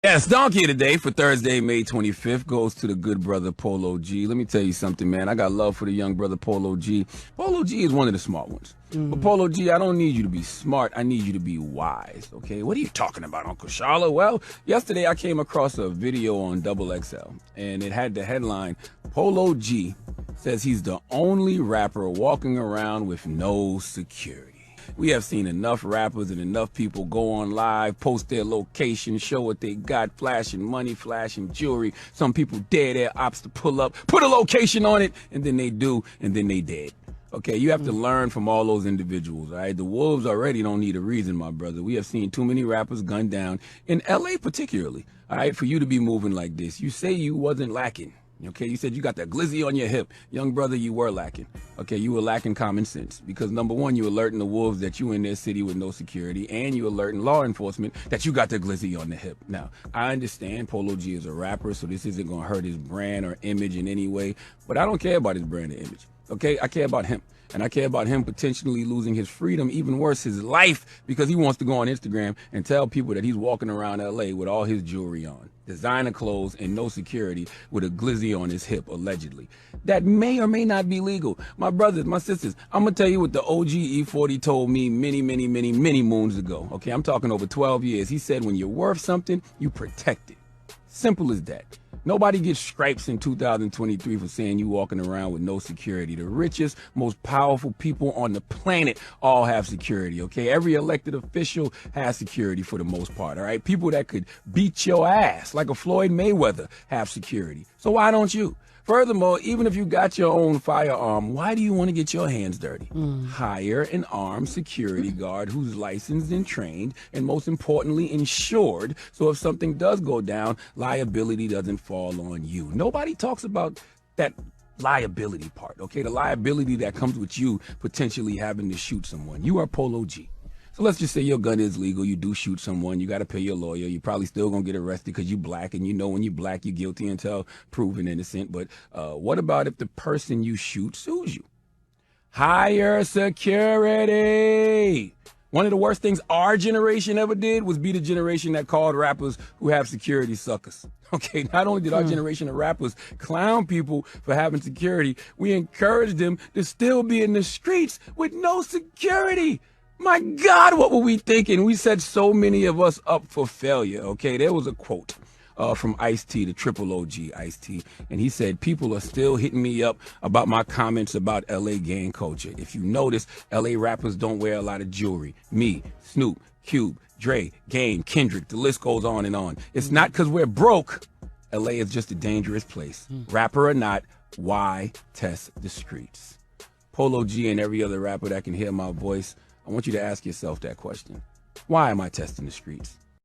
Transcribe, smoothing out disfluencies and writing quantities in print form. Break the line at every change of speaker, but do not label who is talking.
Yes, donkey of the day for Thursday, May 25th goes to the good brother Polo G. Let me tell you something, man. I got love for the young brother Polo G. Polo G is one of the smart ones. But Polo G, I don't need you to be smart. I need you to be wise, okay? What are you talking about, Uncle Charla? Well, yesterday I came across a video on XXL, and it had the headline, Polo G says he's the only rapper walking around with no security. We have seen enough rappers and enough people go on live, post their location, show what they got, flashing money, flashing jewelry. Some people dare their ops to pull up, put a location on it, and then they do, and then they dead. Okay, you have to learn from all those individuals, all right? The wolves already don't need a reason, my brother. We have seen too many rappers gunned down, in L.A. particularly, all right, for you to be moving like this. You say you wasn't lacking. Okay, you said you got that glizzy on your hip. Young brother, you were lacking. Okay, you were lacking common sense because number one, you alerting the wolves that you in their city with no security, and you alerting law enforcement that you got the glizzy on the hip. Now, I understand Polo G is a rapper, so this isn't going to hurt his brand or image in any way, but I don't care about his brand or image. Okay, I care about him. And I care about him potentially losing his freedom, even worse, his life, because he wants to go on Instagram and tell people that he's walking around L.A. with all his jewelry on, designer clothes, and no security with a glizzy on his hip, allegedly. That may or may not be legal. My brothers, my sisters, I'm going to tell you what the OG E40 told me many moons ago. Okay, I'm talking over 12 years. He said when you're worth something, you protect it. Simple as that. Nobody gets stripes in 2023 for saying you walking around with no security. The richest, most powerful people on the planet all have security, okay? Every elected official has security for the most part, all right? People that could beat your ass, like a Floyd Mayweather, have security. So why don't you? Furthermore, even if you got your own firearm, why do you want to get your hands dirty? Hire an armed security guard who's licensed and trained and, most importantly, insured, so if something does go down, liability doesn't fall on you. Nobody talks about that liability part, okay? The liability that comes with you potentially having to shoot someone. You are Polo G. So let's just say your gun is legal, you do shoot someone, you got to pay your lawyer, you probably still going to get arrested because you black, and you know when you black, you're guilty until proven innocent. But what about if the person you shoot sues you? Hire security. One of the worst things our generation ever did was be the generation that called rappers who have security suckers. Okay, not only did our generation of rappers clown people for having security, we encouraged them to still be in the streets with no security. My God, what were we thinking? We set so many of us up for failure, okay? There was a quote from Ice-T, the triple OG Ice-T, and he said, people are still hitting me up about my comments about L.A. gang culture. If you notice, L.A. rappers don't wear a lot of jewelry. Me, Snoop, Cube, Dre, Game, Kendrick, the list goes on and on. It's not because we're broke. L.A. is just a dangerous place. Rapper or not, why test the streets? Polo G and every other rapper that can hear my voice, I want you to ask yourself that question. Why am I testing the streets?